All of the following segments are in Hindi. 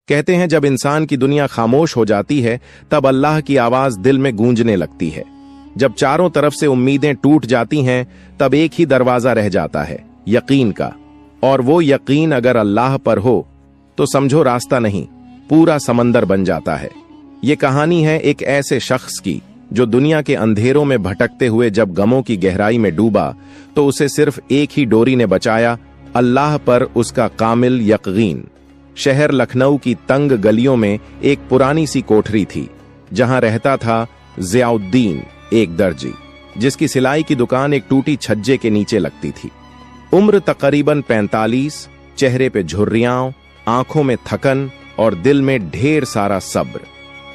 कहते हैं जब इंसान की दुनिया खामोश हो जाती है तब अल्लाह की आवाज दिल में गूंजने लगती है। जब चारों तरफ से उम्मीदें टूट जाती हैं तब एक ही दरवाजा रह जाता है, यकीन का। और वो यकीन अगर अल्लाह पर हो तो समझो रास्ता नहीं, पूरा समंदर बन जाता है। ये कहानी है एक ऐसे शख्स की जो दुनिया के अंधेरों में भटकते हुए जब गमों की गहराई में डूबा तो उसे सिर्फ एक ही डोरी ने बचाया, अल्लाह पर उसका कामिल यकीन। शहर लखनऊ की तंग गलियों में एक पुरानी सी कोठरी थी जहां रहता था ज़ियाउद्दीन, एक दर्जी जिसकी सिलाई की दुकान एक टूटी छज्जे के नीचे लगती थी। उम्र तकरीबन 45, चेहरे पे झुर्रियां, आंखों में थकन और दिल में ढेर सारा सब्र।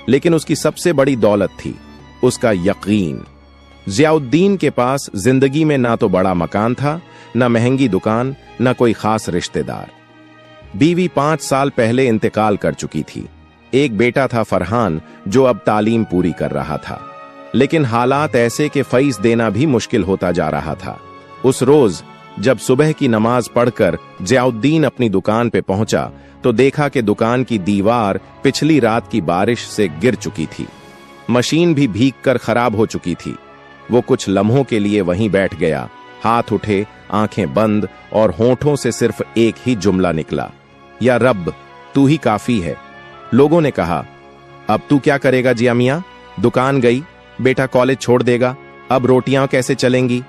लेकिन उसकी सबसे बड़ी दौलत थी उसका यकीन। ज़ियाउद्दीन के पास जिंदगी में ना तो बड़ा मकान था, ना महंगी दुकान, ना कोई खास रिश्तेदार। बीवी 5 साल पहले इंतकाल कर चुकी थी। एक बेटा था फरहान जो अब तालीम पूरी कर रहा था। लेकिन हालात ऐसे कि फीस देना भी मुश्किल होता जा रहा था। उस रोज जब सुबह की नमाज पढ़कर ज़ियाउद्दीन अपनी दुकान पे पहुंचा तो देखा कि दुकान की दीवार पिछली रात की बारिश से गिर चुकी थी। मशीन भी भीगकर खराब हो चुकी थी। वो कुछ लम्हों के लिए वहीं बैठ गया, हाथ उठे, आंखें बंद और होठों से सिर्फ एक ही जुमला निकला, या रब तू ही काफी है। लोगों ने कहा, अब तू क्या करेगा जिया मियां? दुकान गई, बेटा कॉलेज छोड़ देगा, अब रोटियां कैसे चलेंगी?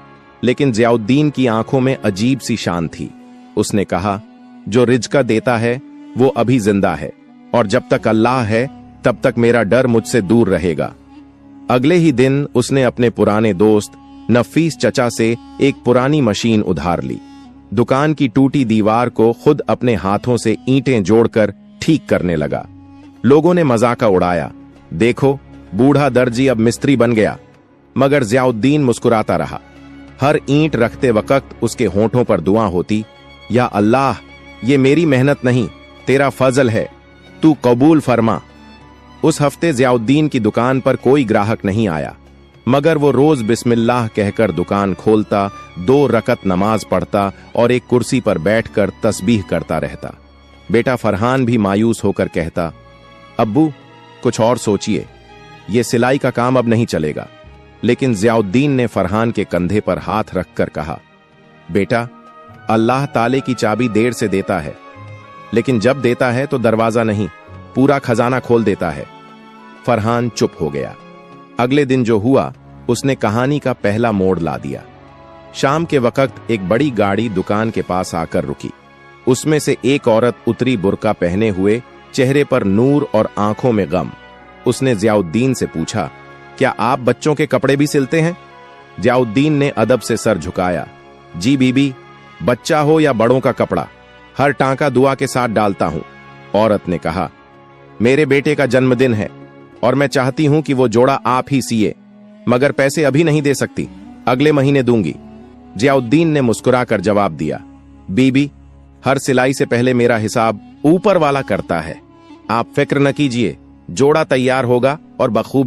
लेकिन ज़ियाउद्दीन की आंखों में अजीब सी शान थी। उसने कहा, जो रिज़्क़ देता है वो अभी जिंदा है और जब तक अल्लाह है तब तक मेरा डर मुझसे दूर रहेगा। अगले ही दिन उसने अपने पुराने दोस्त नफीस चचा से एक पुरानी मशीन उधार ली। दुकान की टूटी दीवार को खुद अपने हाथों से ईंटें जोड़कर ठीक करने लगा। लोगों ने मजाका उड़ाया, देखो बूढ़ा दर्जी अब मिस्त्री बन गया। मगर ज़ियाउद्दीन मुस्कुराता रहा। हर ईंट रखते वक्त उसके होठों पर दुआ होती, या अल्लाह ये मेरी मेहनत नहीं, तेरा फजल है, तू कबूल फरमा। उस हफ्ते ज़ियाउद्दीन की दुकान पर कोई ग्राहक नहीं आया, मगर वो रोज बिस्मिल्लाह कहकर दुकान खोलता, 2 रकत नमाज पढ़ता और एक कुर्सी पर बैठकर तस्बीह करता रहता। बेटा फरहान भी मायूस होकर कहता, अब्बू कुछ और सोचिए, ये सिलाई का काम अब नहीं चलेगा। लेकिन ज़ियाउद्दीन ने फरहान के कंधे पर हाथ रखकर कहा, बेटा अल्लाह ताले की चाबी देर से देता है, लेकिन जब देता है तो दरवाजा नहीं, पूरा खजाना खोल देता है। फरहान चुप हो गया। अगले दिन जो हुआ उसने कहानी का पहला मोड़ ला दिया। शाम के वक्त एक बड़ी गाड़ी दुकान के पास आकर रुकी। उसमें से एक औरत उतरी, बुर्का पहने हुए, चेहरे पर नूर और आंखों में गम। उसने ज़ियाउद्दीन से पूछा, क्या आप बच्चों के कपड़े भी सिलते हैं? ज़ियाउद्दीन ने अदब से सर झुकाया, जी बीबी, बच्चा हो या बड़ों का कपड़ा, हर टांका दुआ के साथ डालता हूं। औरत ने कहा, मेरे बेटे का जन्मदिन है और मैं चाहती हूं कि वो जोड़ा आप ही सिए, मगर पैसे अभी नहीं दे सकती, अगले महीने दूंगी। ज़ियाउद्दीन ने मुस्कुराकर जवाब दिया, बीबी हर सिलाई से पहले मेरा हिसाब ऊपर वाला करता है, आप फिक्र न कीजिए, जोड़ा तैयार होगा और बखूबी